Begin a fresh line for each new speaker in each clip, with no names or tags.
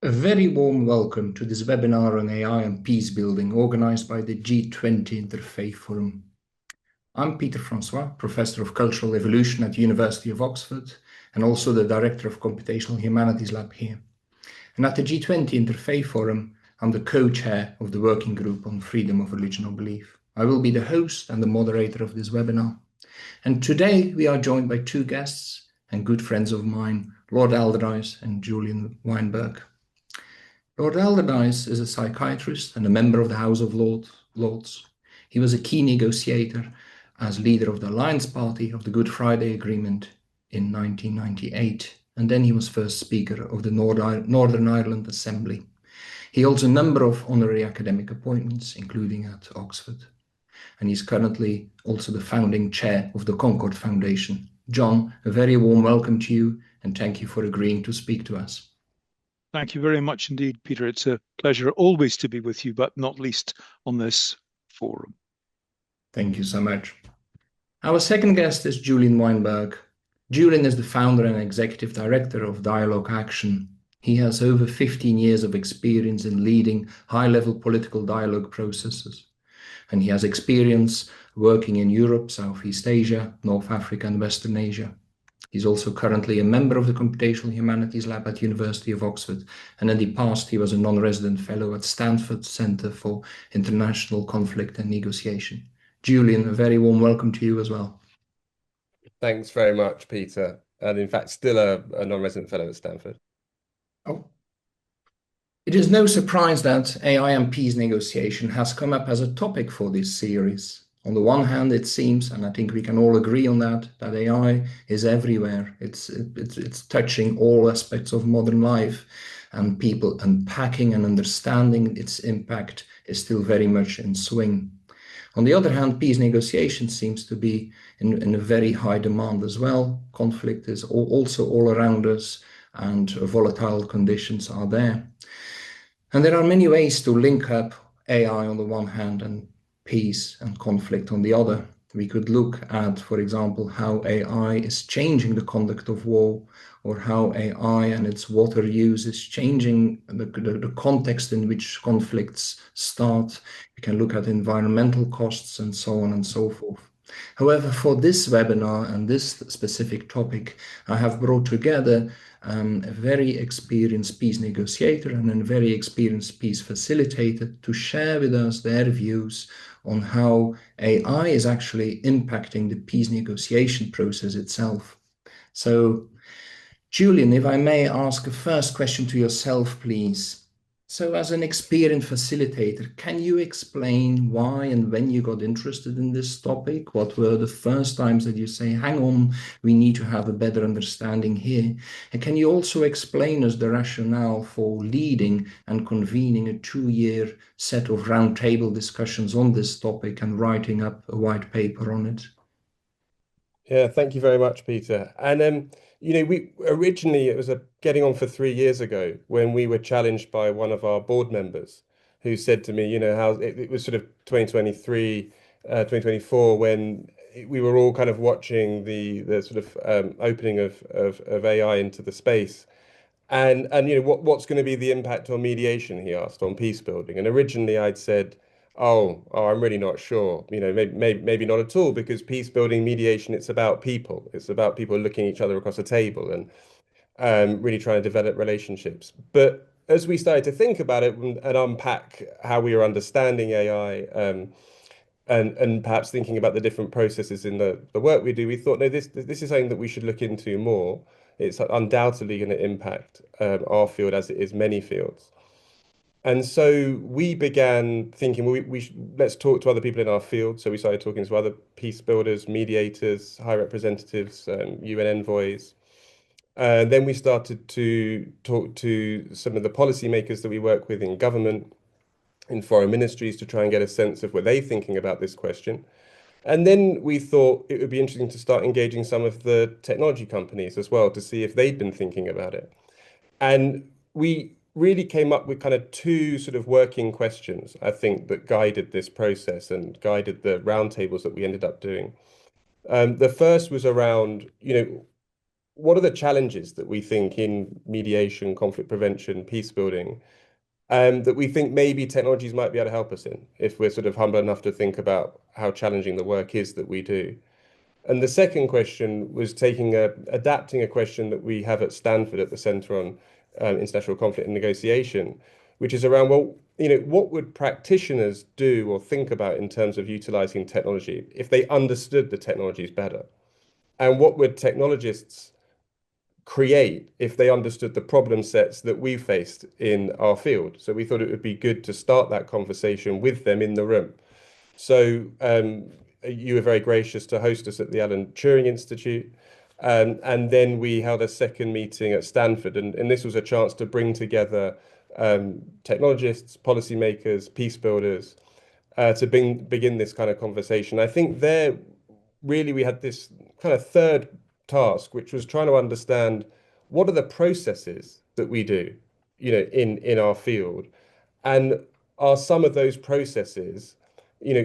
A very warm welcome to this webinar on AI and peace building organized by the G20 Interfaith Forum. I'm Pieter Francois, Professor of Cultural Evolution at the University of Oxford and also the Director of Computational Humanities Lab here. And at the G20 Interfaith Forum, I'm the co-chair of the Working Group on Freedom of Religion or Belief. I will be the host and the moderator of this webinar. And today we are joined by two guests and good friends of mine, Lord Alderdice and Julian Weinberg. Lord Alderdice is a psychiatrist and a member of the House of Lords. He was a key negotiator as leader of the Alliance Party of the Good Friday Agreement in 1998, and then he was first Speaker of the Northern Ireland Assembly. He holds a number of honorary academic appointments, including at Oxford, and he's currently also the founding chair of the Concord Foundation. John, a very warm welcome to you, and thank you for agreeing to speak to us.
Thank you very much indeed, Peter. It's a pleasure always to be with you, but not least on this forum.
Thank you so much. Our second guest is Julian Weinberg. Julian is the founder and executive director of Dialogue Action. He has over 15 years of experience in leading high-level political dialogue processes, and he has experience working in Europe, Southeast Asia, North Africa, and Western Asia. He's also currently a member of the Computational Humanities Lab at the University of Oxford, and in the past he was a non-resident fellow at Stanford Center for International Conflict and Negotiation. Julian, a very warm welcome to you as well.
Thanks very much, Peter. And in fact, still a non-resident fellow at Stanford.
Oh. It is no surprise that AI and peace negotiation has come up as a topic for this series. On the one hand, it seems, and I think we can all agree on that AI is everywhere. It's touching all aspects of modern life, and people unpacking and understanding its impact is still very much in swing. On the other hand, peace negotiation seems to be in a very high demand as well. Conflict is also all around us, and volatile conditions are there. And there are many ways to link up AI on the one hand and peace and conflict on the other. We could look at, for example, how AI is changing the conduct of war, or how AI and its water use is changing the context in which conflicts start. We can look at environmental costs and so on and so forth. However, for this webinar and this specific topic, I have brought together a very experienced peace negotiator and a very experienced peace facilitator to share with us their views on how AI is actually impacting the peace negotiation process itself. So, Julian, if I may ask a first question to yourself, please. So as an experienced facilitator, can you explain why and when you got interested in this topic? What were the first times that you say, hang on, we need to have a better understanding here? And can you also explain us the rationale for leading and convening a 2-year set of roundtable discussions on this topic and writing up a white paper on it?
Yeah, thank you very much, Peter. And we originally, it was getting on for 3 years ago when we were challenged by one of our board members who said to me, how it was sort of 2023, 2024, when we were all kind of watching the sort of opening of AI into the space. And what's going to be the impact on mediation, he asked, on peace building. And originally I'd said, oh, I'm really not sure. Maybe not at all, because peace building mediation, it's about people. It's about people looking each other across a table and really trying to develop relationships. But as we started to think about it and unpack how we were understanding AI, and perhaps thinking about the different processes in the work we do, we thought, no, this is something that we should look into more. It's undoubtedly going to impact our field, as it is many fields. And so we began thinking, well, let's talk to other people in our field. So we started talking to other peace builders, mediators, high representatives, UN envoys. Then we started to talk to some of the policymakers that we work with in government, in foreign ministries, to try and get a sense of what they're thinking about this question. And then we thought it would be interesting to start engaging some of the technology companies as well to see if they'd been thinking about it. And we really came up with kind of two sort of working questions, I think, that guided this process and guided the roundtables that we ended up doing. The first was around, what are the challenges that we think in mediation, conflict prevention, peace building, that we think maybe technologies might be able to help us in, if we're sort of humble enough to think about how challenging the work is that we do. And the second question was adapting a question that we have at Stanford at the Center on International Conflict and Negotiation, which is around, well, what would practitioners do or think about in terms of utilizing technology if they understood the technologies better? And what would technologists create if they understood the problem sets that we faced in our field? So we thought it would be good to start that conversation with them in the room. So you were very gracious to host us at the Alan Turing Institute. And then we held a second meeting at Stanford. And this was a chance to bring together technologists, policymakers, peace builders, to begin this kind of conversation. I think there really we had this kind of third task, which was trying to understand what are the processes that we do, in our field, and are some of those processes,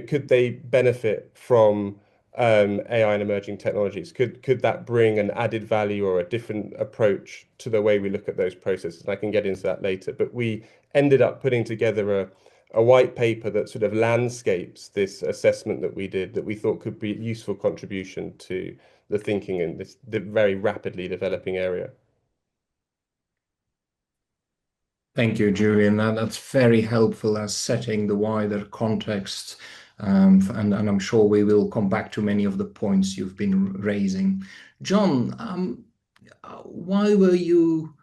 could they benefit from AI and emerging technologies? Could that bring an added value or a different approach to the way we look at those processes? And I can get into that later. But we ended up putting together a white paper that sort of landscapes this assessment that we did that we thought could be a useful contribution to the thinking in the very rapidly developing area.
Thank you, Julian. That's very helpful as setting the wider context. And I'm sure we will come back to many of the points you've been raising. John, why were you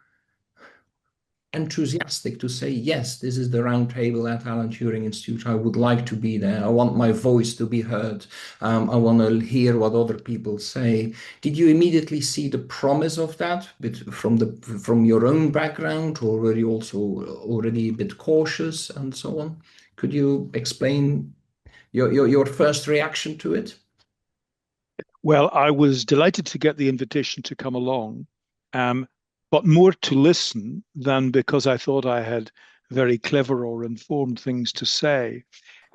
enthusiastic to say, yes, this is the roundtable at Alan Turing Institute. I would like to be there. I want my voice to be heard. I want to hear what other people say. Did you immediately see the promise of that from your own background, or were you also already a bit cautious and so on? Could you explain your first reaction to it?
Well, I was delighted to get the invitation to come along. But more to listen than because I thought I had very clever or informed things to say.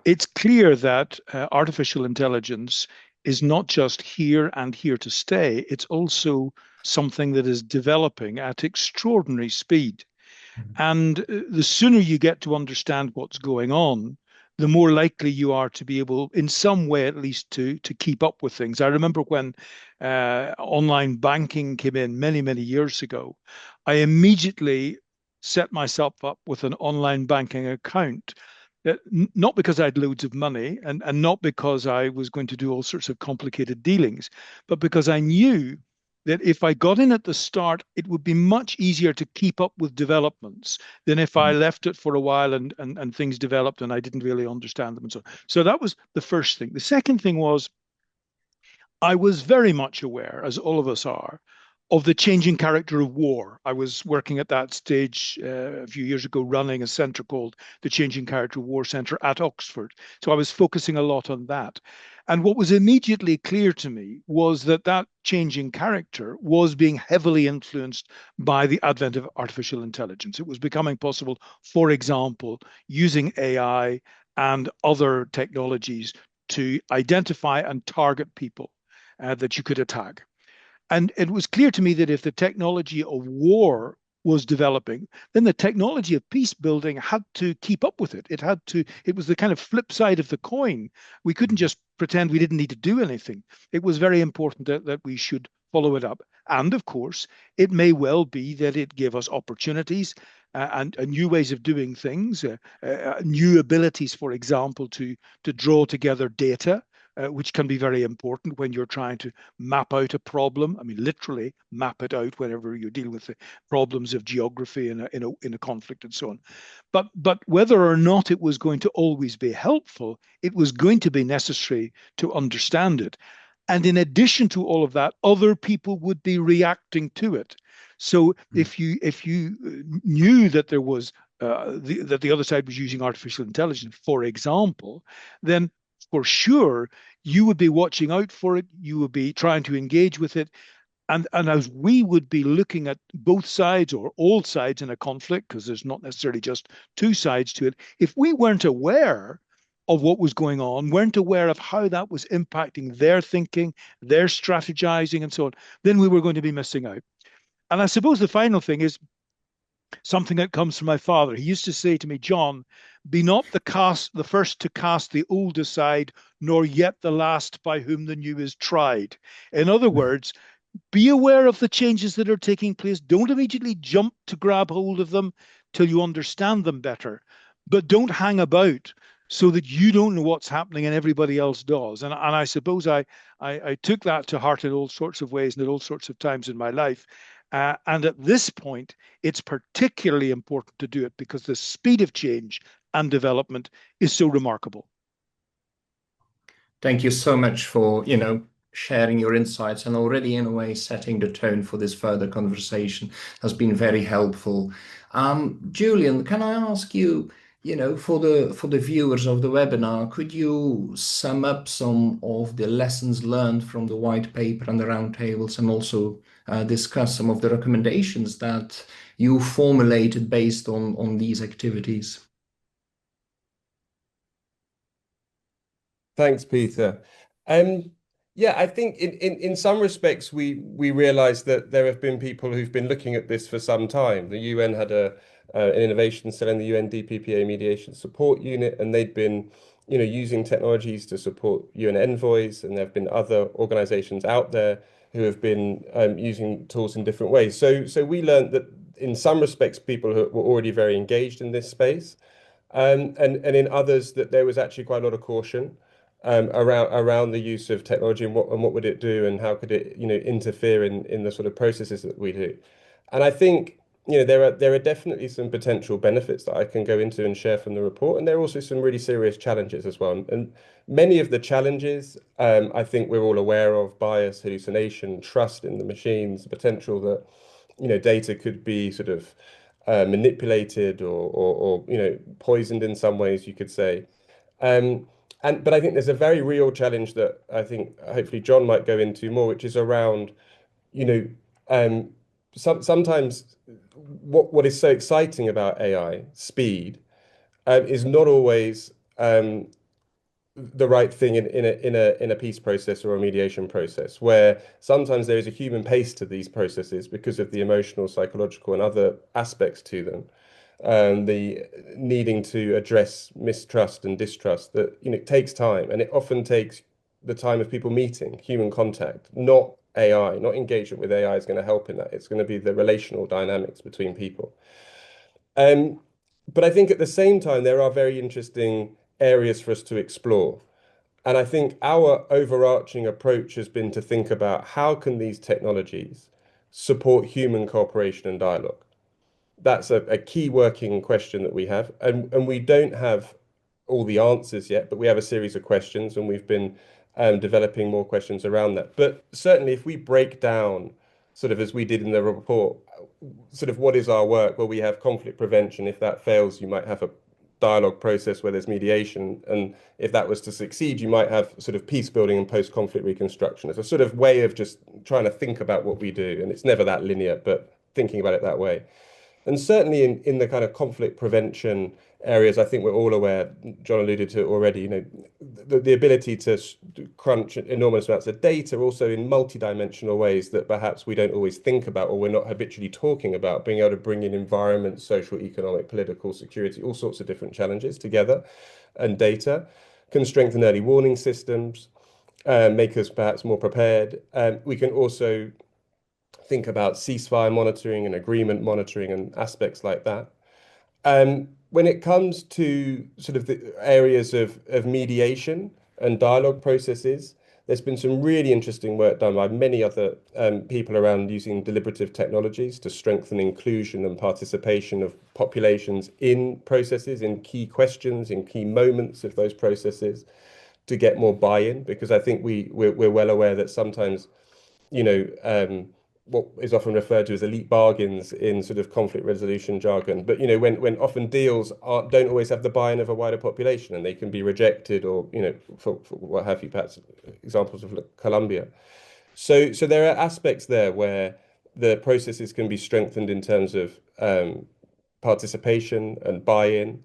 It's clear that artificial intelligence is not just here and here to stay, it's also something that is developing at extraordinary speed. And the sooner you get to understand what's going on, the more likely you are to be able, in some way at least, to keep up with things. I remember when online banking came in many, many years ago, I immediately set myself up with an online banking account. Not because I had loads of money and not because I was going to do all sorts of complicated dealings, but because I knew that if I got in at the start, it would be much easier to keep up with developments than if I left it for a while and things developed and I didn't really understand them and so on. So that was the first thing. The second thing was I was very much aware, as all of us are, of the changing character of war. I was working at that stage a few years ago, running a centre called the Changing Character of War Centre at Oxford. So I was focusing a lot on that. And what was immediately clear to me was that that changing character was being heavily influenced by the advent of artificial intelligence. It was becoming possible, for example, using AI and other technologies to identify and target people that you could attack. And it was clear to me that if the technology of war was developing, then the technology of peace building had to keep up with it. It was the kind of flip side of the coin. We couldn't just pretend we didn't need to do anything. It was very important that we should follow it up. And of course, it may well be that it gave us opportunities and new ways of doing things, new abilities, for example, to draw together data, which can be very important when you're trying to map out a problem. I mean, literally map it out whenever you deal with the problems of geography in a conflict and so on. But whether or not it was going to always be helpful, it was going to be necessary to understand it. And in addition to all of that, other people would be reacting to it. So if you knew that there was that the other side was using artificial intelligence, for example, then for sure, you would be watching out for it. You would be trying to engage with it. And as we would be looking at both sides or all sides in a conflict, because there's not necessarily just two sides to it, if we weren't aware of what was going on, weren't aware of how that was impacting their thinking, their strategizing, and so on, then we were going to be missing out. And I suppose the final thing is something that comes from my father. He used to say to me, John, be not the first to cast the old aside, nor yet the last by whom the new is tried. In other words, be aware of the changes that are taking place. Don't immediately jump to grab hold of them till you understand them better, but don't hang about so that you don't know what's happening and everybody else does. And I suppose I took that to heart in all sorts of ways and at all sorts of times in my life. And at this point, it's particularly important to do it because the speed of change and development is so remarkable.
Thank you so much for, sharing your insights and already in a way setting the tone for this further conversation has been very helpful. Julian, can I ask you, for the viewers of the webinar, could you sum up some of the lessons learned from the white paper and the roundtables and also discuss some of the recommendations that you formulated based on these activities?
Thanks, Peter. Um, yeah, I think in some respects we realize that there have been people who've been looking at this for some time. The UN had an innovation cell in the UN DPPA mediation support unit, and they'd been, using technologies to support UN envoys, and there have been other organizations out there who have been using tools in different ways. So we learned that in some respects people who were already very engaged in this space. And in others that there was actually quite a lot of caution around the use of technology and what would it do and how could it interfere in the sort of processes that we do. And I think there are definitely some potential benefits that I can go into and share from the report, and there are also some really serious challenges as well. And many of the challenges I think we're all aware of: bias, hallucination, trust in the machines, the potential that data could be sort of manipulated or poisoned in some ways, you could say. Um, but I think there's a very real challenge that I think hopefully John might go into more, which is around, you know, um, sometimes what is so exciting about AI, speed, is not always the right thing in a peace process or a mediation process, where sometimes there is a human pace to these processes because of the emotional, psychological, and other aspects to them. The needing to address mistrust and distrust that takes time, and it often takes the time of people meeting, human contact, not AI, not engagement with AI is going to help in that. It's going to be the relational dynamics between people. Um, but I think at the same time, there are very interesting areas for us to explore. And I think our overarching approach has been to think about how can these technologies support human cooperation and dialogue. That's a key working question that we have. And we don't have all the answers yet, but we have a series of questions and we've been developing more questions around that. But certainly, if we break down, sort of as we did in the report, sort of what is our work? Well, we have conflict prevention. If that fails, you might have a dialogue process where there's mediation. And if that was to succeed, you might have sort of peace building and post-conflict reconstruction. It's a sort of way of just trying to think about what we do. And it's never that linear, but thinking about it that way. And certainly in the kind of conflict prevention areas, I think we're all aware, John alluded to it already, the ability to crunch enormous amounts of data also in multidimensional ways that perhaps we don't always think about or we're not habitually talking about, being able to bring in environment, social, economic, political, security, all sorts of different challenges together, and data can strengthen early warning systems, make us perhaps more prepared. We can also think about ceasefire monitoring and agreement monitoring and aspects like that. When it comes to sort of the areas of mediation and dialogue processes, there's been some really interesting work done by many other people around using deliberative technologies to strengthen inclusion and participation of populations in processes, in key questions, in key moments of those processes to get more buy-in, because I think we're well aware that sometimes what is often referred to as elite bargains in sort of conflict resolution jargon. But when often deals don't always have the buy-in of a wider population, and they can be rejected, or for what have you, perhaps examples of Colombia. So there are aspects there where the processes can be strengthened in terms of participation and buy-in.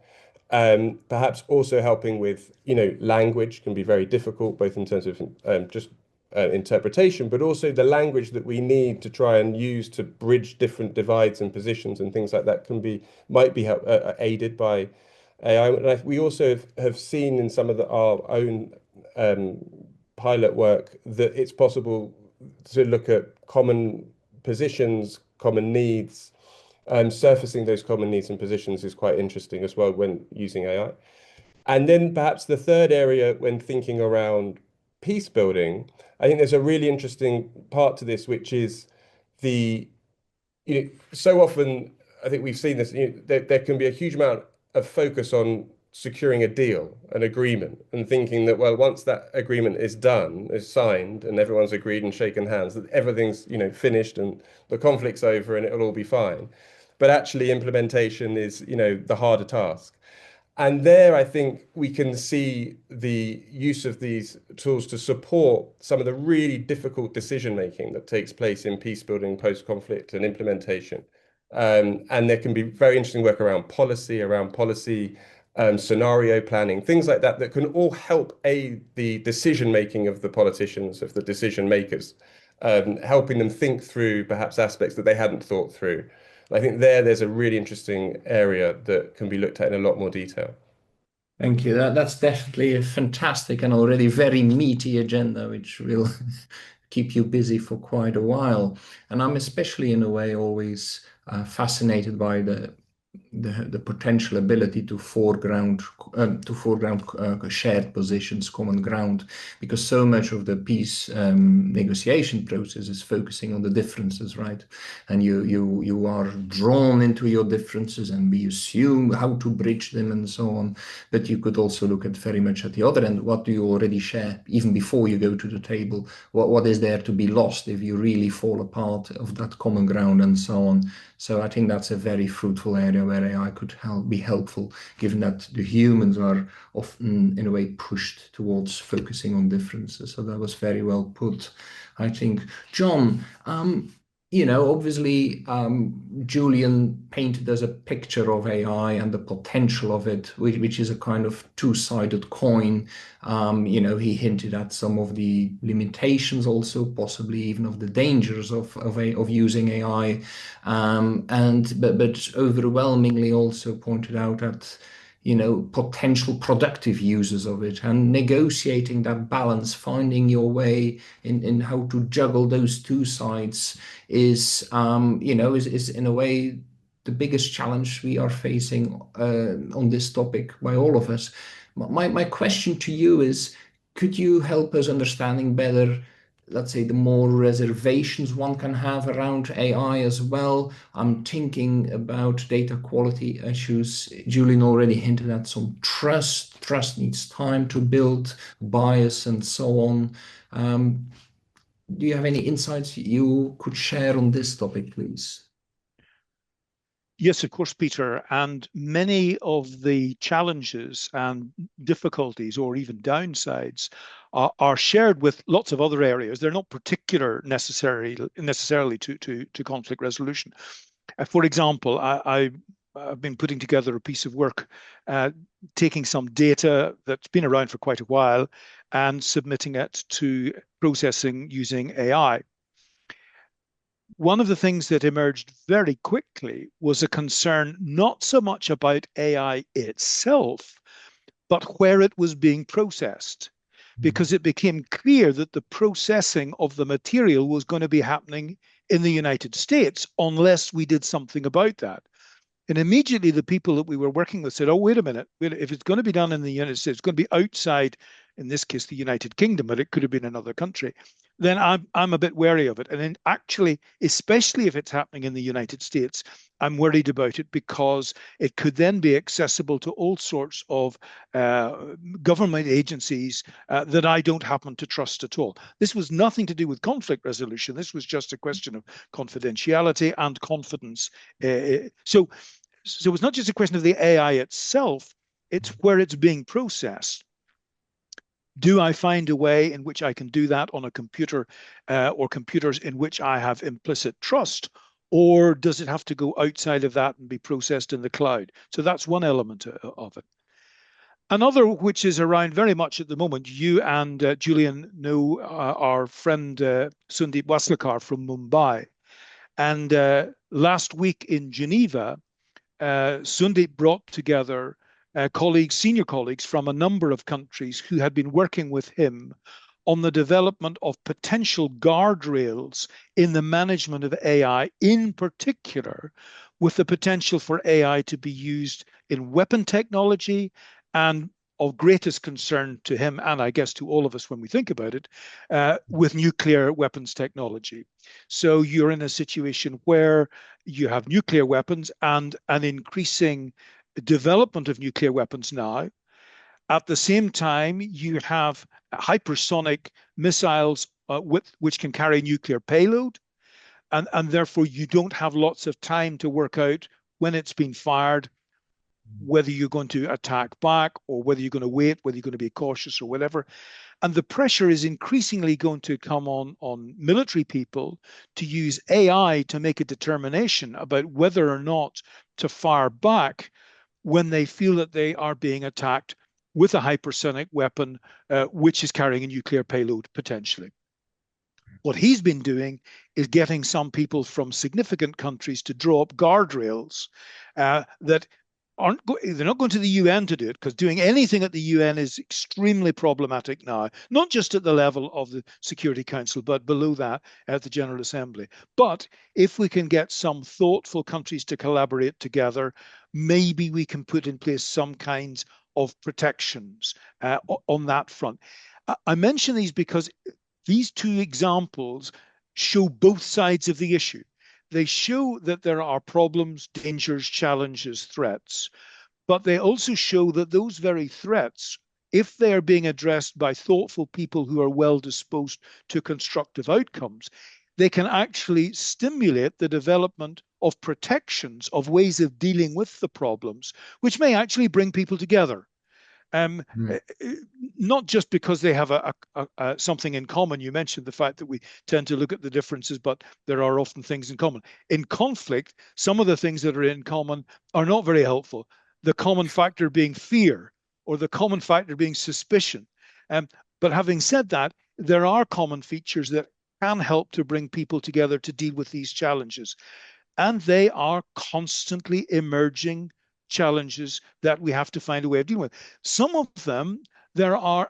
Perhaps also helping with, language can be very difficult, both in terms of just interpretation, but also the language that we need to try and use to bridge different divides and positions and things like that might be aided by AI. And we also have seen in some of our own pilot work that it's possible to look at common positions, common needs. Surfacing those common needs and positions is quite interesting as well when using AI. And then perhaps the third area when thinking around peace building, I think there's a really interesting part to this, which is the, so often I think we've seen this, there can be a huge amount of focus on securing a deal, an agreement, and thinking that, well, once that agreement is done, is signed, and everyone's agreed and shaken hands, that everything's, finished and the conflict's over and it'll all be fine. But actually implementation is, the harder task. And there, I think we can see the use of these tools to support some of the really difficult decision making that takes place in peace building, post-conflict, and implementation. And there can be very interesting work around policy, scenario planning, things like that, that can all help aid the decision making of the politicians, of the decision makers, helping them think through perhaps aspects that they hadn't thought through. I think there's a really interesting area that can be looked at in a lot more detail.
Thank you. That's definitely a fantastic and already very meaty agenda, which will keep you busy for quite a while. And I'm especially, in a way, always fascinated by the potential ability to foreground shared positions, common ground, because so much of the peace negotiation process is focusing on the differences, right? And you are drawn into your differences, and we assume how to bridge them and so on. But you could also look at very much at the other end. What do you already share even before you go to the table? What is there to be lost if you really fall apart of that common ground and so on? So I think that's a very fruitful area where AI could be helpful, given that the humans are often, in a way, pushed towards focusing on differences. So that was very well put, I think. John, obviously, Julian painted us a picture of AI and the potential of it, which is a kind of two-sided coin. He hinted at some of the limitations, also possibly even of the dangers of using AI, but overwhelmingly also pointed out at potential productive uses of it, and negotiating that balance, finding your way in how to juggle those two sides is in a way the biggest challenge we are facing on this topic by all of us. My question to you is, could you help us understanding better, let's say, the more reservations one can have around AI as well? I'm thinking about data quality issues. Julian already hinted at some trust. Trust needs time to build, bias, and so on. Do you have any insights you could share on this topic, please?
Yes, of course, Peter. And many of the challenges and difficulties or even downsides are shared with lots of other areas. They're not particular necessarily to conflict resolution. For example, I've been putting together a piece of work, taking some data that's been around for quite a while and submitting it to processing using AI. One of the things that emerged very quickly was a concern not so much about AI itself, but where it was being processed, because it became clear that the processing of the material was going to be happening in the United States unless we did something about that. And immediately the people that we were working with said, oh, wait a minute, if it's going to be done in the United States, it's going to be outside, in this case, the United Kingdom, but it could have been another country, then I'm a bit wary of it. And then actually, especially if it's happening in the United States, I'm worried about it because it could then be accessible to all sorts of government agencies that I don't happen to trust at all. This was nothing to do with conflict resolution. This was just a question of confidentiality and confidence. So it's not just a question of the AI itself, it's where it's being processed. Do I find a way in which I can do that on a computer or computers in which I have implicit trust? or does it have to go outside of that and be processed in the cloud? So that's one element of it. Another, which is around very much at the moment, you and Julian know our friend Sundeep Waslekar from Mumbai. And last week in Geneva, Sundeep brought together colleagues, senior colleagues from a number of countries who had been working with him on the development of potential guardrails in the management of AI, in particular, with the potential for AI to be used in weapon technology, and of greatest concern to him, and I guess to all of us when we think about it, with nuclear weapons technology. So you're in a situation where you have nuclear weapons and an increasing development of nuclear weapons now. At the same time, you have hypersonic missiles which can carry nuclear payload, and therefore you don't have lots of time to work out when it's been fired, whether you're going to attack back or whether you're going to wait, whether you're going to be cautious or whatever. And the pressure is increasingly going to come on military people to use AI to make a determination about whether or not to fire back when they feel that they are being attacked with a hypersonic weapon, which is carrying a nuclear payload potentially. What he's been doing is getting some people from significant countries to draw up guardrails that they're not going to the UN to do it, because doing anything at the UN is extremely problematic now, not just at the level of the Security Council, but below that at the General Assembly. But if we can get some thoughtful countries to collaborate together, maybe we can put in place some kinds of protections on that front. I mention these because these two examples show both sides of the issue. They show that there are problems, dangers, challenges, threats, but they also show that those very threats, if they are being addressed by thoughtful people who are well disposed to constructive outcomes, they can actually stimulate the development of protections, of ways of dealing with the problems, which may actually bring people together. Not just because they have something in common. You mentioned the fact that we tend to look at the differences, but there are often things in common. In conflict, some of the things that are in common are not very helpful. The common factor being fear, or the common factor being suspicion. But having said that, there are common features that can help to bring people together to deal with these challenges. And they are constantly emerging challenges that we have to find a way of dealing with. Some of them, there are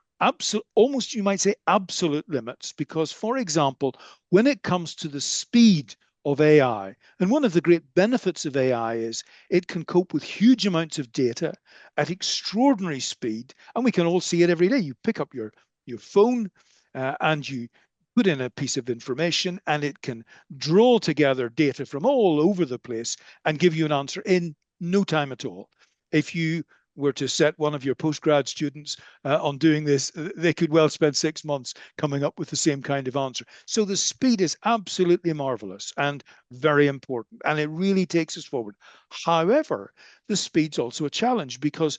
almost, you might say, absolute limits, because, for example, when it comes to the speed of AI, and one of the great benefits of AI is it can cope with huge amounts of data at extraordinary speed, and we can all see it every day. You pick up your phone and you put in a piece of information, and it can draw together data from all over the place and give you an answer in no time at all. If you were to set one of your postgrad students on doing this, they could well spend 6 months coming up with the same kind of answer. So the speed is absolutely marvelous and very important, and it really takes us forward. However, the speed's also a challenge, because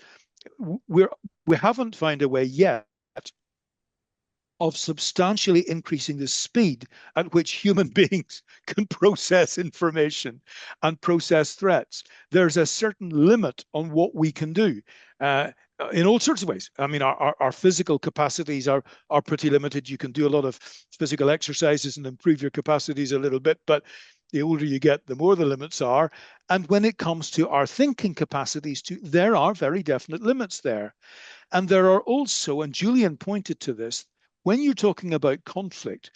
we haven't found a way yet of substantially increasing the speed at which human beings can process information and process threats. There's a certain limit on what we can do in all sorts of ways. I mean, our physical capacities are pretty limited. You can do a lot of physical exercises and improve your capacities a little bit, but the older you get, the more the limits are. And when it comes to our thinking capacities too, there are very definite limits there. And there are also, and Julian pointed to this, when you're talking about conflict,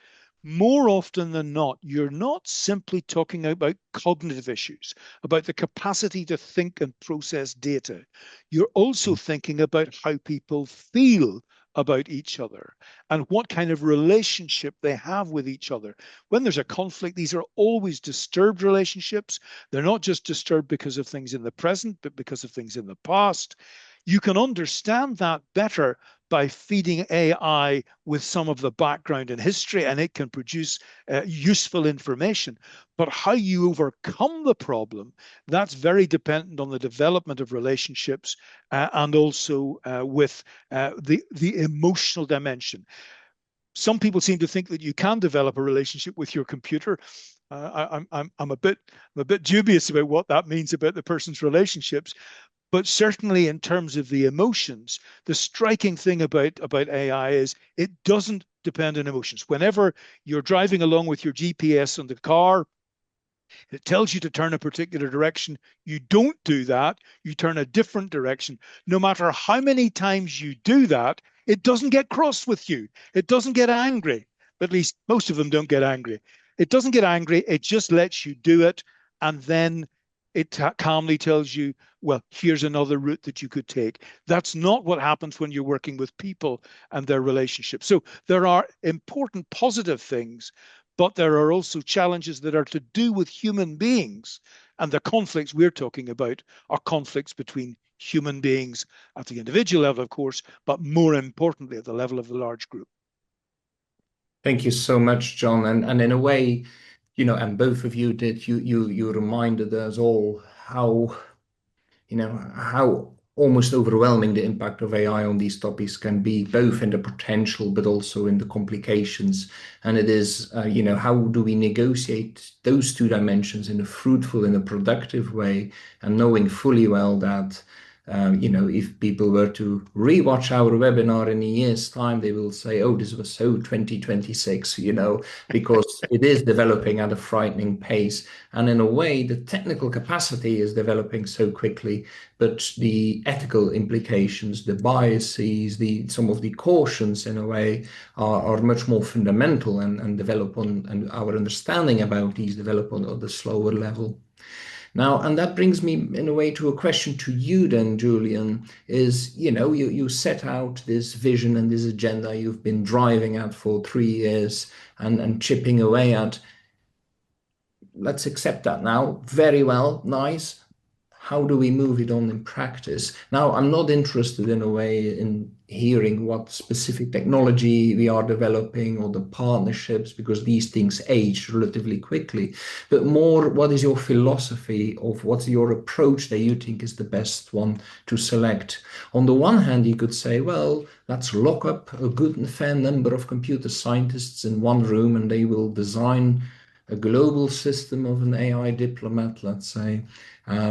more often than not, you're not simply talking about cognitive issues, about the capacity to think and process data. You're also thinking about how people feel about each other and what kind of relationship they have with each other. When there's a conflict, these are always disturbed relationships. They're not just disturbed because of things in the present, but because of things in the past. You can understand that better by feeding AI with some of the background and history, and it can produce useful information. But how you overcome the problem, that's very dependent on the development of relationships and also with the emotional dimension. Some people seem to think that you can develop a relationship with your computer. I'm a bit dubious about what that means about the person's relationships. But certainly in terms of the emotions, the striking thing about AI is it doesn't depend on emotions. Whenever you're driving along with your GPS on the car, it tells you to turn a particular direction. You don't do that. You turn a different direction. No matter how many times you do that, it doesn't get cross with you. It doesn't get angry. At least most of them don't get angry. It doesn't get angry. It just lets you do it. And then it calmly tells you, well, here's another route that you could take. That's not what happens when you're working with people and their relationships. So there are important positive things, but there are also challenges that are to do with human beings. And the conflicts we're talking about are conflicts between human beings at the individual level, of course, but more importantly, at the level of the large group.
Thank you so much, John. And in a way, and both of you did, you reminded us all how almost overwhelming the impact of AI on these topics can be, both in the potential but also in the complications. And it is, how do we negotiate those two dimensions in a fruitful, in a productive way, and knowing fully well that if people were to rewatch our webinar in a year's time, they will say, oh, this was so 2026, because it is developing at a frightening pace. And in a way, the technical capacity is developing so quickly, but the ethical implications, the biases, some of the cautions in a way are much more fundamental and develop on, and our understanding about these develop on the slower level. Now, and that brings me in a way to a question to you then, Julian, is, you set out this vision and this agenda you've been driving at for 3 years and chipping away at. Let's accept that now. Very well, nice. How do we move it on in practice? Now, I'm not interested in a way in hearing what specific technology we are developing or the partnerships, because these things age relatively quickly, but more what is your philosophy of what's your approach that you think is the best one to select? On the one hand, you could say, well, let's lock up a good and fair number of computer scientists in one room and they will design a global system of an AI diplomat, let's say,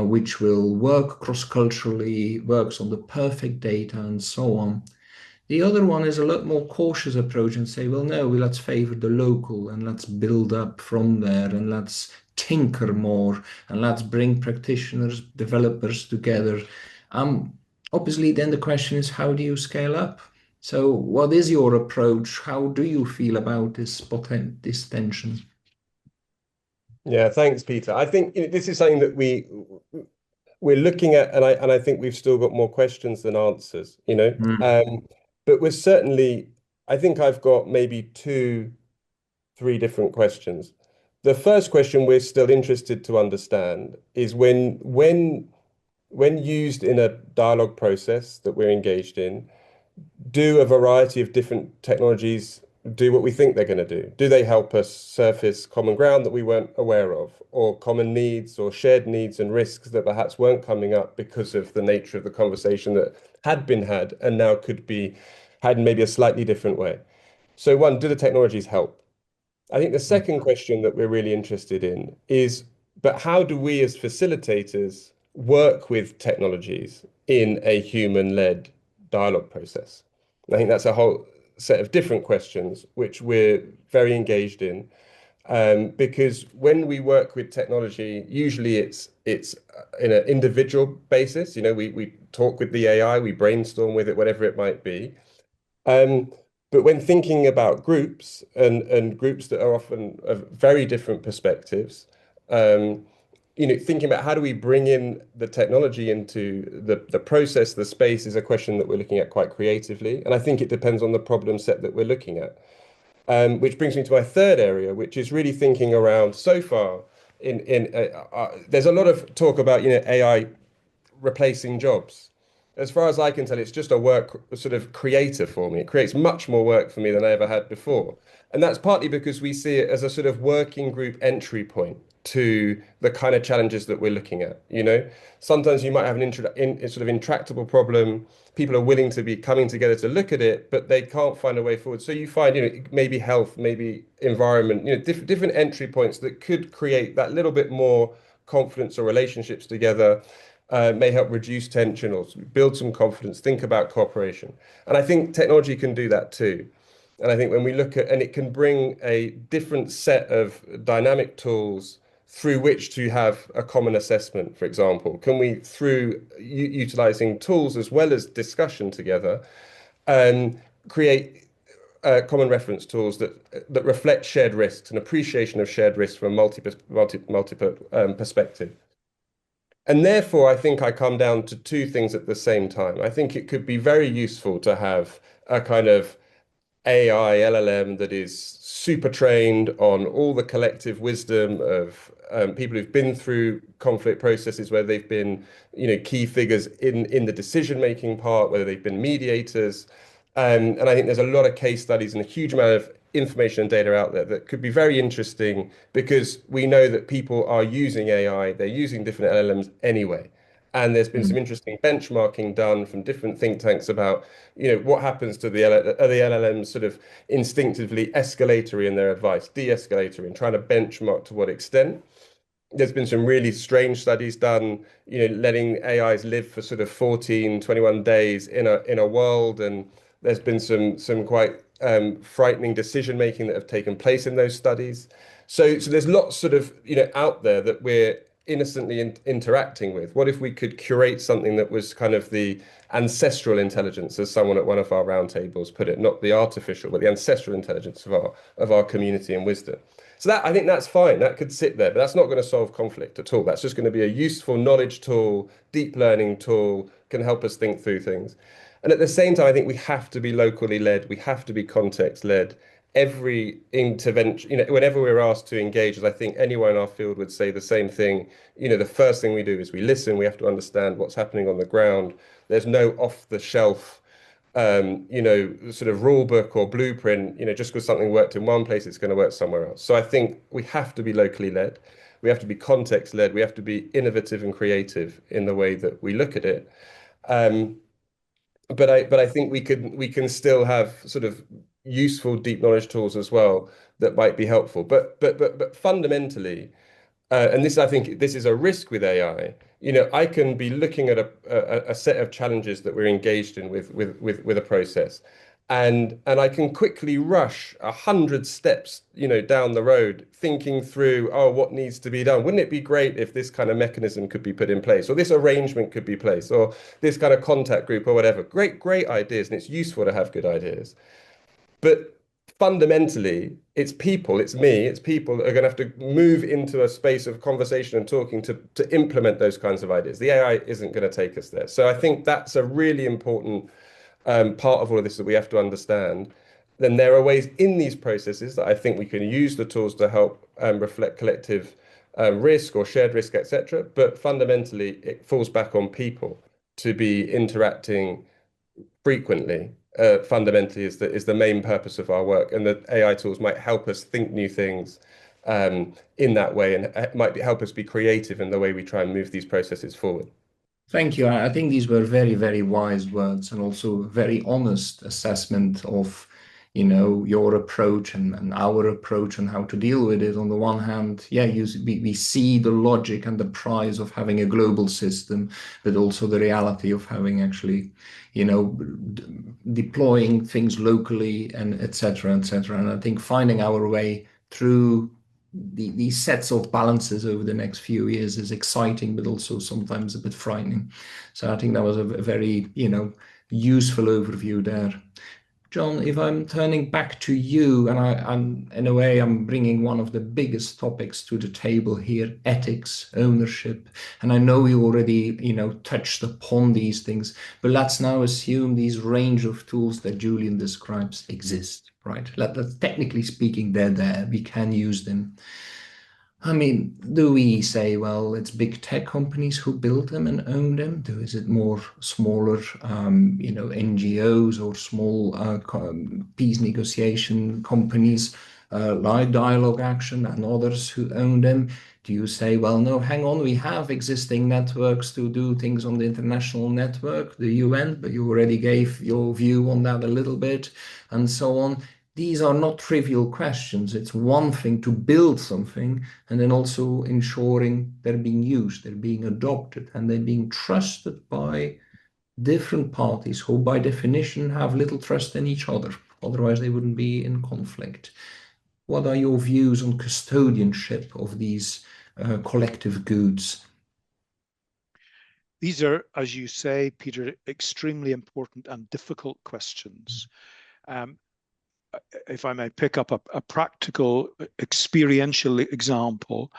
which will work cross-culturally, works on the perfect data and so on. The other one is a lot more cautious approach and say, well, no, let's favor the local and let's build up from there and let's tinker more and let's bring practitioners, developers together. Obviously, then the question is, how do you scale up? So what is your approach? How do you feel about this tension?
Yeah, thanks, Peter. I think this is something that we're looking at, and I think we've still got more questions than answers, but we're certainly, I think I've got maybe 3 different questions. The first question we're still interested to understand is when used in a dialogue process that we're engaged in, do a variety of different technologies do what we think they're going to do? Do they help us surface common ground that we weren't aware of, or common needs or shared needs and risks that perhaps weren't coming up because of the nature of the conversation that had been had and now could be had in maybe a slightly different way? So one, do the technologies help? I think the second question that we're really interested in is, but how do we as facilitators work with technologies in a human-led dialogue process? I think that's a whole set of different questions which we're very engaged in, because when we work with technology, usually it's in an individual basis. We talk with the AI, we brainstorm with it, whatever it might be. But when thinking about groups and groups that are often of very different perspectives, thinking about how do we bring in the technology into the process, the space, is a question that we're looking at quite creatively. And I think it depends on the problem set that we're looking at. Which brings me to my third area, which is really thinking around so far there's a lot of talk about AI replacing jobs. As far as I can tell, it's just a work sort of creator for me. It creates much more work for me than I ever had before. And that's partly because we see it as a sort of working group entry point. to the kind of challenges that we're looking at. Sometimes you might have a sort of intractable problem. People are willing to be coming together to look at it, but they can't find a way forward. So you find, maybe health, maybe environment, different entry points that could create that little bit more confidence or relationships together. May help reduce tension or build some confidence, think about cooperation. And I think technology can do that too. And I think when we look at, and it can bring a different set of dynamic tools through which to have a common assessment, for example. Can we, through utilizing tools as well as discussion together, create common reference tools that reflect shared risks and appreciation of shared risks from a multiple perspective. And therefore, I think I come down to two things at the same time. I think it could be very useful to have a kind of AI LLM that is super trained on all the collective wisdom of people who've been through conflict processes, where they've been, key figures in the decision-making part, whether they've been mediators. And I think there's a lot of case studies and a huge amount of information and data out there that could be very interesting, because we know that people are using AI, they're using different LLMs anyway. And there's been some interesting benchmarking done from different think tanks about, what happens to are the LLMs sort of instinctively escalatory in their advice, de-escalatory, and trying to benchmark to what extent. There's been some really strange studies done, letting AIs live for sort of 14, 21 days in a world. And there's been some quite frightening decision making that have taken place in those studies. So there's lots sort of, out there that we're innocently interacting with. What if we could curate something that was kind of the ancestral intelligence, as someone at one of our roundtables put it, not the artificial, but the ancestral intelligence of our community and wisdom. So that, I think that's fine. That could sit there, but that's not going to solve conflict at all. That's just going to be a useful knowledge tool, deep learning tool, can help us think through things. And at the same time, I think we have to be locally led. We have to be context led. Every intervention, whenever we're asked to engage, as I think anyone in our field would say the same thing, the first thing we do is we listen. We have to understand what's happening on the ground. There's no off the shelf sort of rule book or blueprint, just because something worked in one place, it's going to work somewhere else. So I think we have to be locally led. We have to be context led. We have to be innovative and creative in the way that we look at it. But I think we can still have sort of useful deep knowledge tools as well that might be helpful. But fundamentally, and I think this is a risk with AI. I can be looking at a set of challenges that we're engaged in with a process, and I can quickly rush 100 steps, down the road, thinking through, oh, what needs to be done? Wouldn't it be great if this kind of mechanism could be put in place, or this arrangement could be placed, or this kind of contact group, or whatever? Great ideas, and it's useful to have good ideas. But fundamentally, it's people, it's me, it's people that are going to have to move into a space of conversation and talking to implement those kinds of ideas. The AI isn't going to take us there. So I think that's a really important part of all of this that we have to understand. Then there are ways in these processes that I think we can use the tools to help reflect collective risk or shared risk, etc. But fundamentally, it falls back on people to be interacting frequently. Fundamentally is the main purpose of our work, and the AI tools might help us think new things in that way, and might help us be creative in the way we try and move these processes forward.
Thank you. I think these were very, very wise words, and also a very honest assessment of, your approach and our approach and how to deal with it. On the one hand, yeah, we see the logic and the price of having a global system, but also the reality of having actually, deploying things locally and et cetera, et cetera. And I think finding our way through these sets of balances over the next few years is exciting, but also sometimes a bit frightening. So I think that was a very, useful overview there. John, if I'm turning back to you, and I'm in a way, I'm bringing one of the biggest topics to the table here, ethics, ownership. And I know you already, touched upon these things, but let's now assume these range of tools that Julian describes exist, right? Let's technically speaking, they're there, we can use them. I mean, do we say, well, it's big tech companies who build them and own them? Is it more smaller, NGOs or small peace negotiation companies like Dialogue Action and others who own them? Do you say, well, no, hang on, we have existing networks to do things on the international network, the UN, but you already gave your view on that a little bit, and so on. These are not trivial questions. It's one thing to build something and then also ensuring they're being used, they're being adopted, and they're being trusted by different parties who, by definition, have little trust in each other. Otherwise, they wouldn't be in conflict. What are your views on custodianship of these collective goods?
These are, as you say, Peter, extremely important and difficult questions. If I may pick up a practical, experiential example,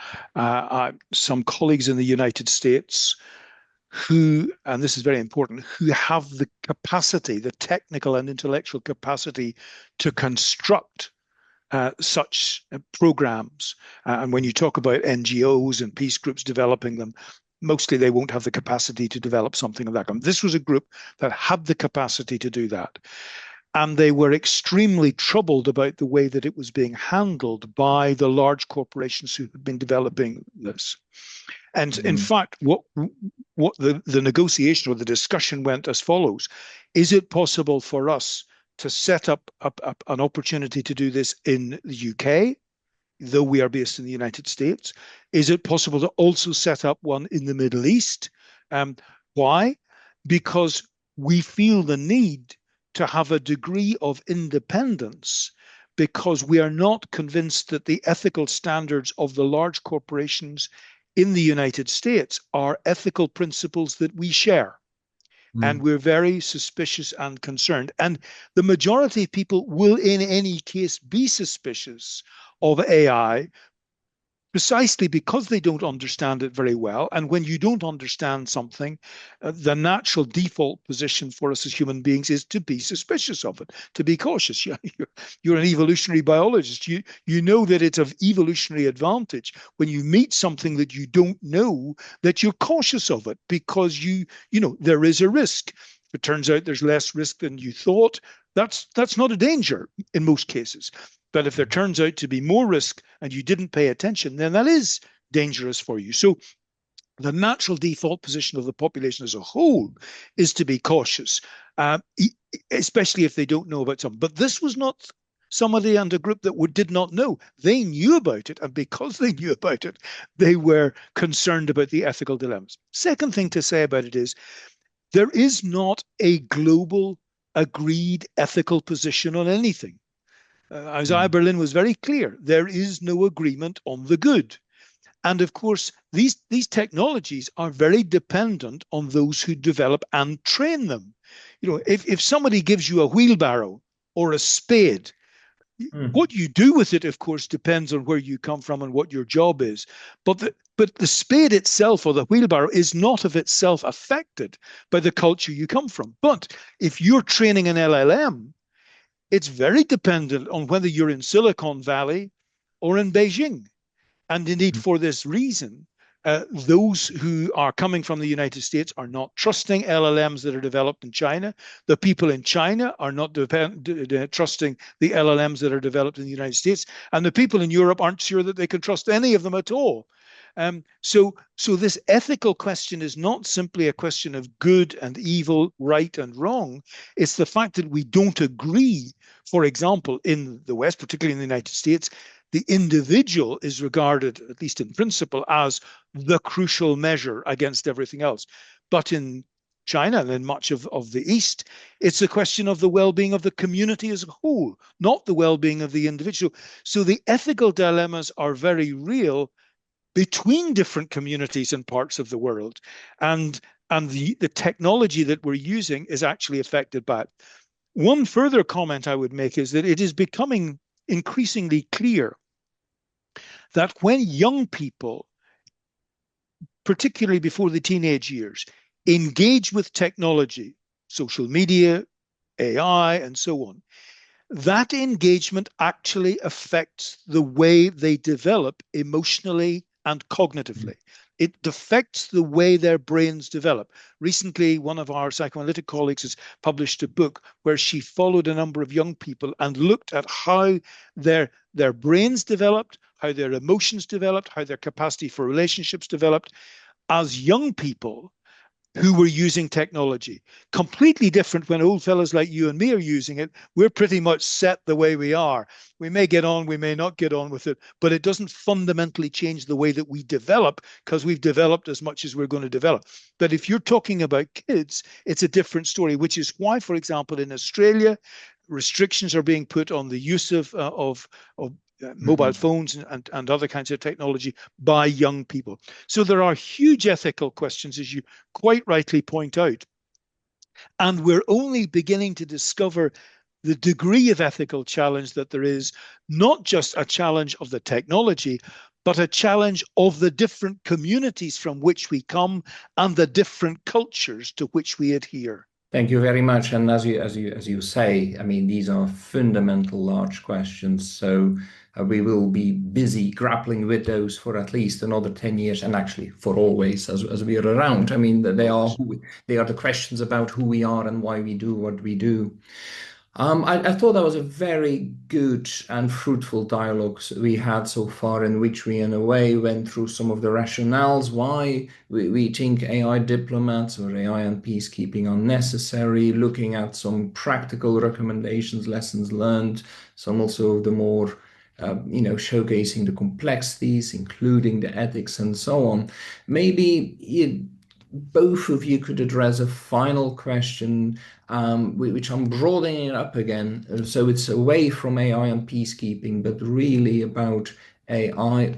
some colleagues in the United States who, and this is very important, who have the capacity, the technical and intellectual capacity to construct such programs. And when you talk about NGOs and peace groups developing them, mostly they won't have the capacity to develop something of that kind. This was a group that had the capacity to do that. And they were extremely troubled about the way that it was being handled by the large corporations who had been developing this. And in fact, what the negotiation or the discussion went as follows. Is it possible for us to set up an opportunity to do this in the UK, though we are based in the United States? Is it possible to also set up one in the Middle East? Why? Because we feel the need to have a degree of independence, because we are not convinced that the ethical standards of the large corporations in the United States are ethical principles that we share. And we're very suspicious and concerned. And the majority of people will, in any case, be suspicious of AI precisely because they don't understand it very well. And when you don't understand something, the natural default position for us as human beings is to be suspicious of it, to be cautious. You're an evolutionary biologist. You know that it's of evolutionary advantage when you meet something that you don't know, that you're cautious of it, because you know there is a risk. If it turns out there's less risk than you thought, that's not a danger in most cases. But if there turns out to be more risk and you didn't pay attention, then that is dangerous for you. So the natural default position of the population as a whole is to be cautious, especially if they don't know about something. But this was not somebody and a group that did not know. They knew about it. And because they knew about it, they were concerned about the ethical dilemmas. Second thing to say about it is there is not a global agreed ethical position on anything. Isaiah Berlin was very clear. There is no agreement on the good. And of course, these technologies are very dependent on those who develop and train them. You know, if somebody gives you a wheelbarrow or a spade, what you do with it, of course, depends on where you come from and what your job is. But the spade itself or the wheelbarrow is not of itself affected by the culture you come from. But if you're training an LLM, it's very dependent on whether you're in Silicon Valley or in Beijing. And indeed, for this reason, those who are coming from the United States are not trusting LLMs that are developed in China. The people in China are not trusting the LLMs that are developed in the United States. And the people in Europe aren't sure that they can trust any of them at all. So this ethical question is not simply a question of good and evil, right and wrong. It's the fact that we don't agree. For example, in the West, particularly in the United States, the individual is regarded, at least in principle, as the crucial measure against everything else. But in China and in much of the East, it's a question of the well-being of the community as a whole, not the well-being of the individual. So the ethical dilemmas are very real between different communities and parts of the world. And the technology that we're using is actually affected by it. One further comment I would make is that it is becoming increasingly clear that when young people, particularly before the teenage years, engage with technology, social media, AI, and so on, that engagement actually affects the way they develop emotionally and cognitively. it affects the way their brains develop. Recently, one of our psychoanalytic colleagues has published a book where she followed a number of young people and looked at how their brains developed, how their emotions developed, how their capacity for relationships developed as young people who were using technology. Completely different when old fellas like you and me are using it. We're pretty much set the way we are. We may get on, we may not get on with it, but it doesn't fundamentally change the way that we develop because we've developed as much as we're going to develop. But if you're talking about kids, it's a different story, which is why, for example, in Australia, restrictions are being put on the use of mobile phones and other kinds of technology by young people. So there are huge ethical questions, as you quite rightly point out. And we're only beginning to discover the degree of ethical challenge that there is, not just a challenge of the technology, but a challenge of the different communities from which we come and the different cultures to which we adhere.
Thank you very much. And as you say, I mean, these are fundamental large questions. So we will be busy grappling with those for at least another 10 years, and actually for always as we are around. I mean, they are the questions about who we are and why we do what we do. I thought that was a very good and fruitful dialogue we had so far, in which we, in a way, went through some of the rationales why we think AI diplomats or AI and peacekeeping are necessary, looking at some practical recommendations, lessons learned, some also of the more, showcasing the complexities, including the ethics and so on. Maybe both of you could address a final question, which I'm broadening it up again. So it's away from AI and peacekeeping, but really about AI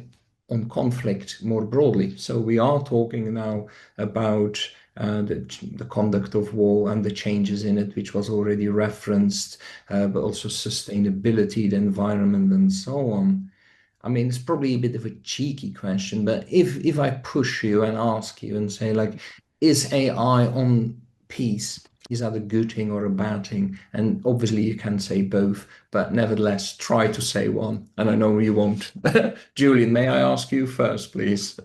on conflict more broadly. So we are talking now about the conduct of war and the changes in it, which was already referenced, but also sustainability, the environment, and so on. I mean, it's probably a bit of a cheeky question, but if I push you and ask you and say, like, is AI on peace? Is that a good thing or a bad thing? And obviously you can say both, but nevertheless, try to say one. And I know you won't. Julian, may I ask you first, please?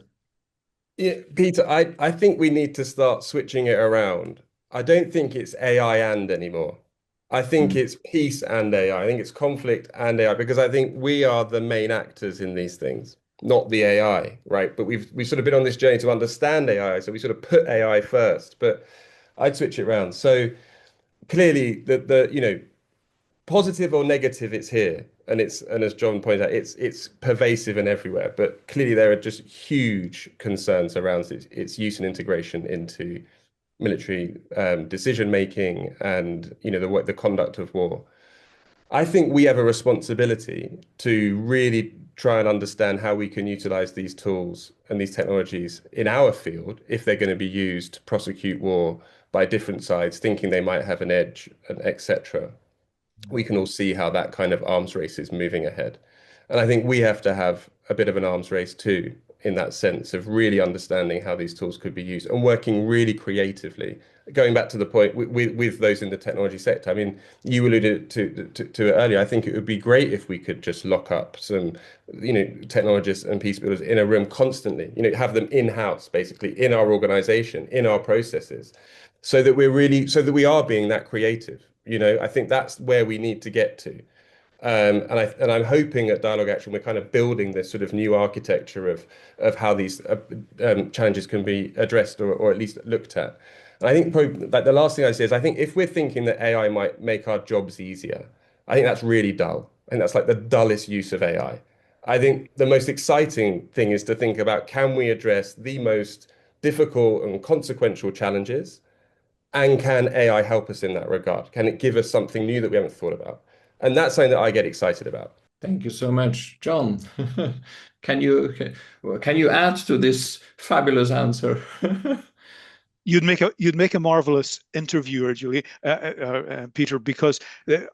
Yeah, Peter, I think we need to start switching it around. I don't think it's AI and anymore. I think it's peace and AI. I think it's conflict and AI, because I think we are the main actors in these things, not the AI, right? But we've sort of been on this journey to understand AI, so we sort of put AI first. But I'd switch it around. So clearly, the positive or negative, it's here, and as John pointed out, it's pervasive and everywhere. But clearly, there are just huge concerns around its use and integration into military decision making, and the conduct of war. I think we have a responsibility to really try and understand how we can utilize these tools and these technologies in our field if they're going to be used to prosecute war by different sides, thinking they might have an edge, and etc. We can all see how that kind of arms race is moving ahead. And I think we have to have a bit of an arms race too, in that sense of really understanding how these tools could be used and working really creatively. Going back to the point with those in the technology sector, I mean, you alluded to it earlier. I think it would be great if we could just lock up some, technologists and peace builders in a room constantly, have them in-house, basically, in our organization, in our processes, so that we are being that creative. I think that's where we need to get to. I'm hoping at Dialogue Action we're kind of building this sort of new architecture of how these challenges can be addressed, or at least looked at. And I think probably like the last thing I say is, I think if we're thinking that AI might make our jobs easier, I think that's really dull. I think that's like the dullest use of AI. I think the most exciting thing is to think about, can we address the most difficult and consequential challenges? And can AI help us in that regard? Can it give us something new that we haven't thought about? And that's something that I get excited about.
Thank you so much, John. Can you add to this fabulous answer?
You'd make a marvelous interviewer, Julie, Peter, because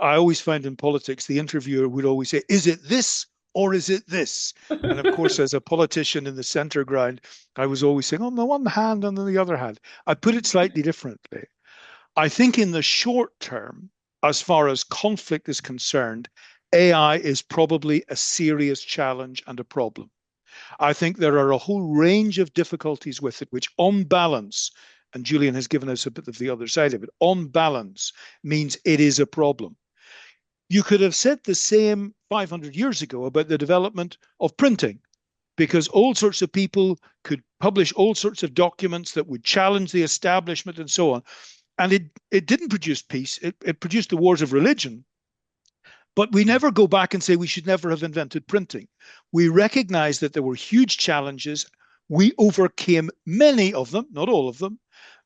I always find in politics the interviewer would always say, "Is it this or is it this?" And of course, as a politician in the centre ground, I was always saying, on the one hand, and on the other hand. I put it slightly differently. I think in the short term, as far as conflict is concerned, AI is probably a serious challenge and a problem. I think there are a whole range of difficulties with it, which on balance, and Julian has given us a bit of the other side of it, on balance means it is a problem. You could have said the same 500 years ago about the development of printing, because all sorts of people could publish all sorts of documents that would challenge the establishment and so on. And it didn't produce peace, it produced the wars of religion. But we never go back and say we should never have invented printing. We recognize that there were huge challenges. We overcame many of them, not all of them,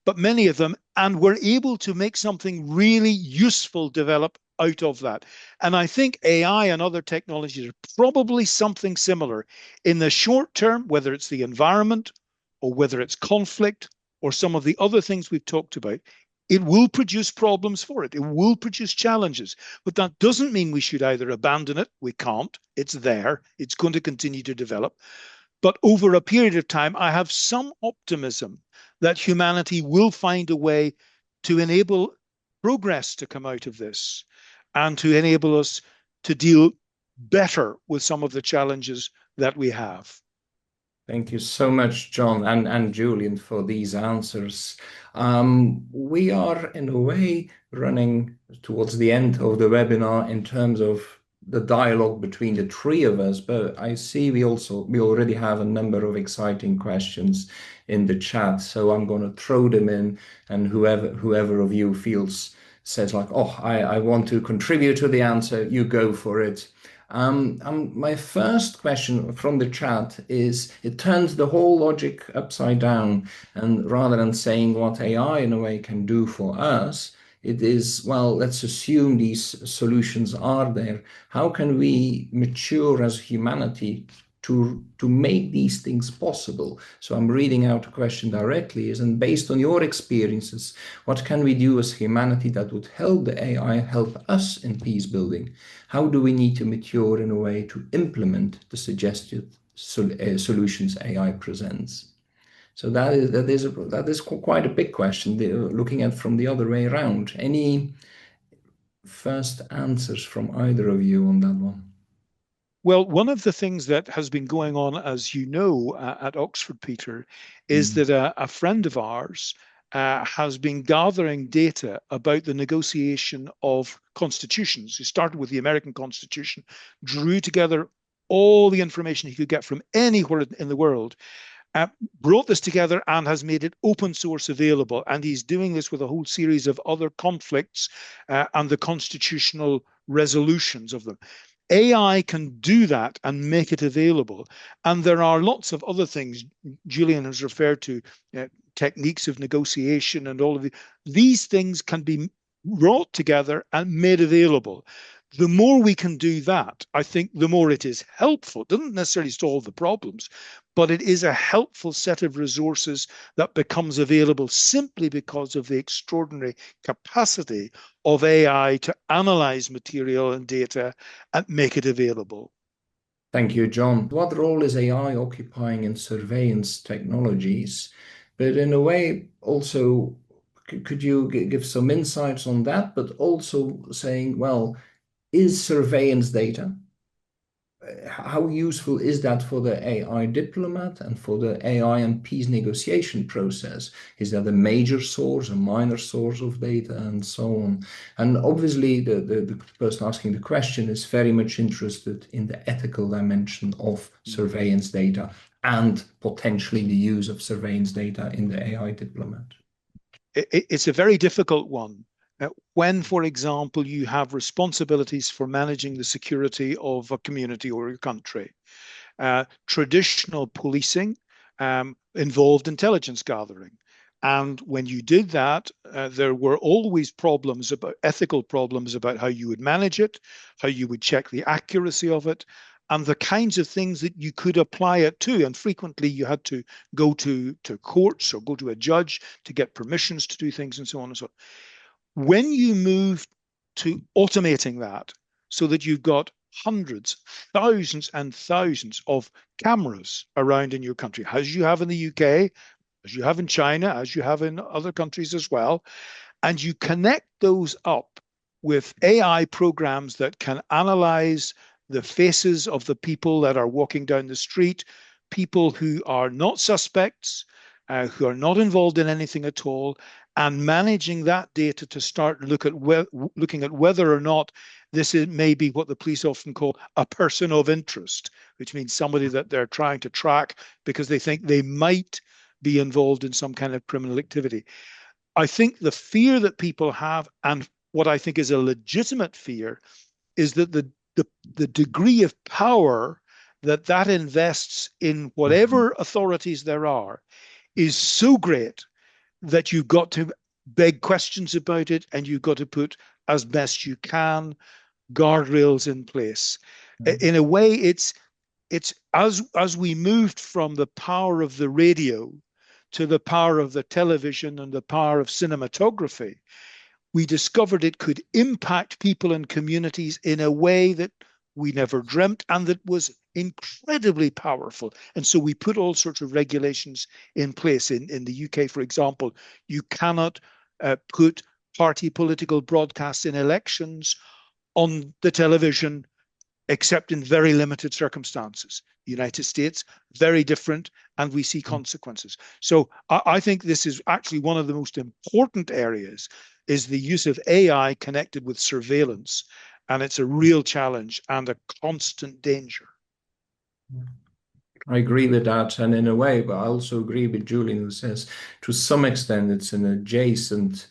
but many of them, and were able to make something really useful develop out of that. And I think AI and other technologies are probably something similar. In the short term, whether it's the environment or whether it's conflict or some of the other things we've talked about, it will produce problems for it. It will produce challenges. But that doesn't mean we should either abandon it. We can't. It's there. It's going to continue to develop. But over a period of time, I have some optimism that humanity will find a way to enable progress to come out of this and to enable us to deal better with some of the challenges that we have.
Thank you so much, John and Julian, for these answers. We are, in a way, running towards the end of the webinar in terms of the dialogue between the three of us, but I see we already have a number of exciting questions in the chat, so I'm going to throw them in, and whoever of you says like, oh, I want to contribute to the answer, you go for it. My first question from the chat is, it turns the whole logic upside down, and rather than saying what AI in a way can do for us, it is, well, let's assume these solutions are there. How can we mature as humanity to make these things possible? So I'm reading out a question directly, and based on your experiences, what can we do as humanity that would help the AI help us in peace building? How do we need to mature in a way to implement the suggested solutions AI presents? So that is quite a big question, looking at from the other way around. Any first answers from either of you on that one?
Well, one of the things that has been going on, as you know, at Oxford, Peter, is that a friend of ours has been gathering data about the negotiation of constitutions. He started with the American Constitution, drew together all the information he could get from anywhere in the world, brought this together and has made it open source available. And he's doing this with a whole series of other conflicts and the constitutional resolutions of them. AI can do that and make it available. And there are lots of other things. Julian has referred to techniques of negotiation and all of these things can be brought together and made available. The more we can do that, I think the more it is helpful. It doesn't necessarily solve the problems, but it is a helpful set of resources that becomes available simply because of the extraordinary capacity of AI to analyze material and data and make it available.
Thank you, John. What role is AI occupying in surveillance technologies? But in a way, also, could you give some insights on that, but also saying, well, is surveillance data, how useful is that for the AI diplomat and for the AI and peace negotiation process? Is that a major source, a minor source of data, and so on? And obviously, the person asking the question is very much interested in the ethical dimension of surveillance data and potentially the use of surveillance data in the AI diplomat.
It's a very difficult one. When, for example, you have responsibilities for managing the security of a community or a country, traditional policing involved intelligence gathering. And when you did that, there were always problems about ethical problems about how you would manage it, how you would check the accuracy of it, and the kinds of things that you could apply it to. And frequently you had to go to courts or go to a judge to get permissions to do things and so on and so on. When you move to automating that so that you've got hundreds, thousands and thousands of cameras around in your country, as you have in the UK, as you have in China, as you have in other countries as well, and you connect those up with AI programs that can analyze the faces of the people that are walking down the street, people who are not suspects, who are not involved in anything at all, and managing that data to start looking at whether or not this may be what the police often call a person of interest, which means somebody that they're trying to track because they think they might be involved in some kind of criminal activity. I think the fear that people have, and what I think is a legitimate fear, is that the degree of power that invests in whatever authorities there are is so great that you've got to beg questions about it, and you've got to put, as best you can, guardrails in place. In a way, it's as we moved from the power of the radio to the power of the television and the power of cinematography, we discovered it could impact people and communities in a way that we never dreamt, and that was incredibly powerful. And so we put all sorts of regulations in place. In the UK, for example, you cannot put party political broadcasts in elections on the television except in very limited circumstances. The United States, very different, and we see consequences. So I think this is actually one of the most important areas, is the use of AI connected with surveillance. And it's a real challenge and a constant danger.
I agree with that, and in a way, but I also agree with Julian, who says to some extent it's an adjacent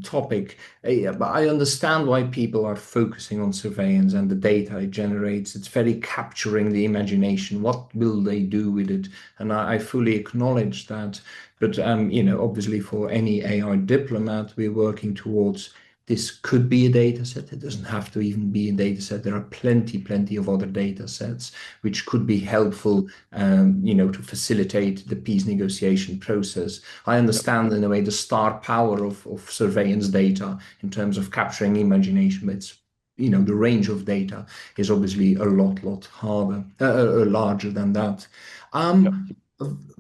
topic. But I understand why people are focusing on surveillance and the data it generates. It's very capturing the imagination. What will they do with it? And I fully acknowledge that. But obviously, for any AI diplomat, we're working towards. This could be a data set. It doesn't have to even be a data set. There are plenty of other data sets which could be helpful, to facilitate the peace negotiation process. I understand in a way the star power of surveillance data in terms of capturing imagination, but it's, the range of data is obviously a lot harder, larger than that.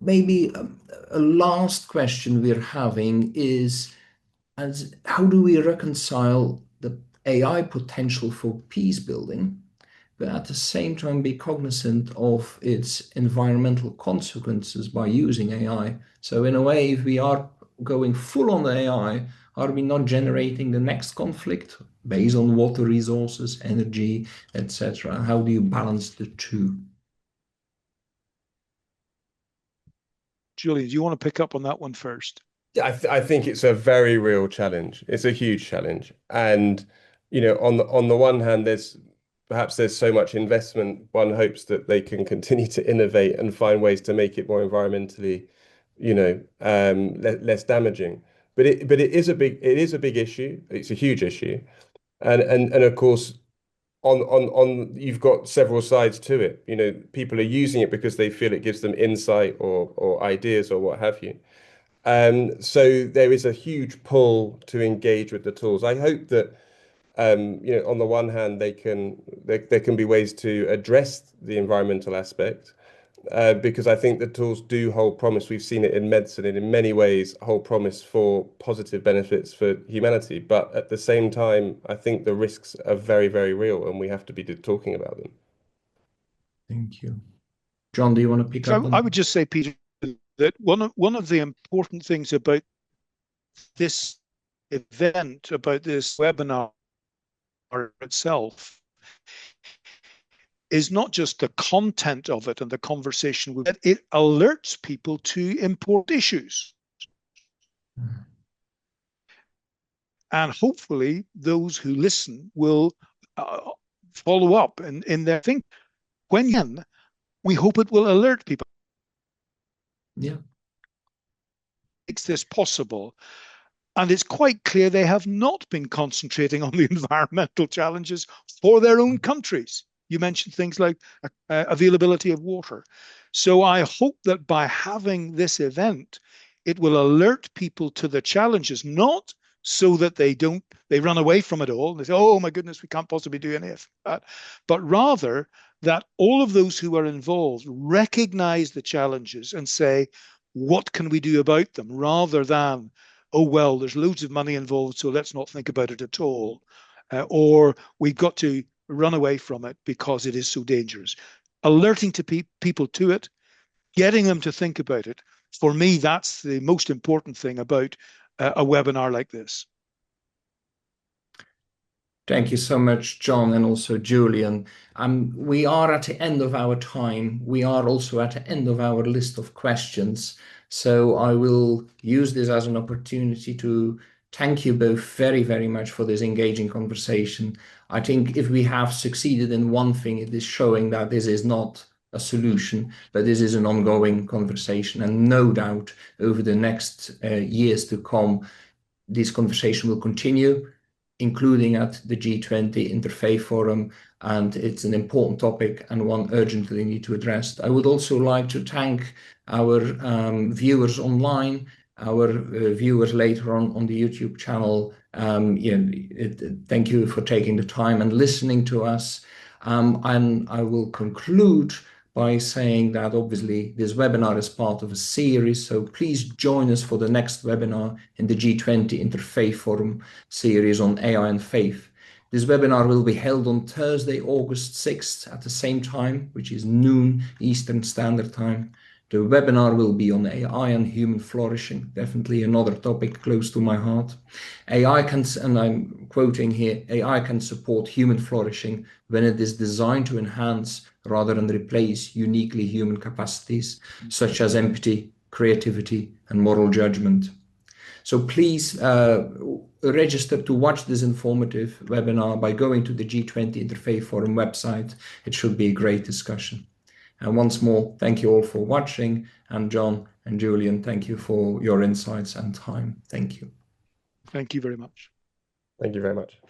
Maybe a last question we're having is, and how do we reconcile the AI potential for peace building, but at the same time be cognizant of its environmental consequences by using AI? So in a way, if we are going full on the AI, are we not generating the next conflict based on water resources, energy, etc.? How do you balance the two?
Julian, do you want to pick up on that one first?
I think it's a very real challenge. It's a huge challenge. And, on the one hand, there's so much investment, one hopes that they can continue to innovate and find ways to make it more environmentally, less damaging. But it is a big issue. It's a huge issue. And of course, on you've got several sides to it. People are using it because they feel it gives them insight or ideas or what have you. So there is a huge pull to engage with the tools. I hope that on the one hand, there can be ways to address the environmental aspect, because I think the tools do hold promise. We've seen it in medicine and in many ways hold promise for positive benefits for humanity. But at the same time, I think the risks are very, very real, and we have to be talking about them.
Thank you. John, do you want to pick up on
I would just say, Peter, that one of the important things about this event, about this webinar itself, is not just the content of it and the conversation with it, it alerts people to important issues. And hopefully those who listen will follow up in their thinking. When we hope it will alert people.
Yeah.
Makes this possible. And it's quite clear they have not been concentrating on the environmental challenges for their own countries. You mentioned things like availability of water. So I hope that by having this event, it will alert people to the challenges, not so that they run away from it all and they say, oh my goodness, we can't possibly do any of that, but rather that all of those who are involved recognize the challenges and say, what can we do about them, rather than, oh, well, there's loads of money involved, so let's not think about it at all. Or we've got to run away from it because it is so dangerous. alerting people to it, getting them to think about it. For me, that's the most important thing about a webinar like this.
Thank you so much, John, and also Julian. We are at the end of our time. We are also at the end of our list of questions. So I will use this as an opportunity to thank you both very, very much for this engaging conversation. I think if we have succeeded in one thing, it is showing that this is not a solution, but this is an ongoing conversation. And no doubt over the next years to come, this conversation will continue, including at the G20 Interfaith Forum, and it's an important topic and one urgently need to address. I would also like to thank our viewers online, our viewers later on the YouTube channel. Thank you for taking the time and listening to us. And I will conclude by saying that obviously this webinar is part of a series, so please join us for the next webinar in the G20 Interfaith Forum series on AI and faith. This webinar will be held on Thursday, August 6th at the same time, which is noon Eastern Standard Time. The webinar will be on AI and human flourishing, definitely another topic close to my heart. AI can, and I'm quoting here, AI can support human flourishing when it is designed to enhance rather than replace uniquely human capacities, such as empathy, creativity, and moral judgment. So please register to watch this informative webinar by going to the G20 Interfaith Forum website. It should be a great discussion. And once more, thank you all for watching. And John and Julian, thank you for your insights and time. Thank you.
Thank you very much.
Thank you very much.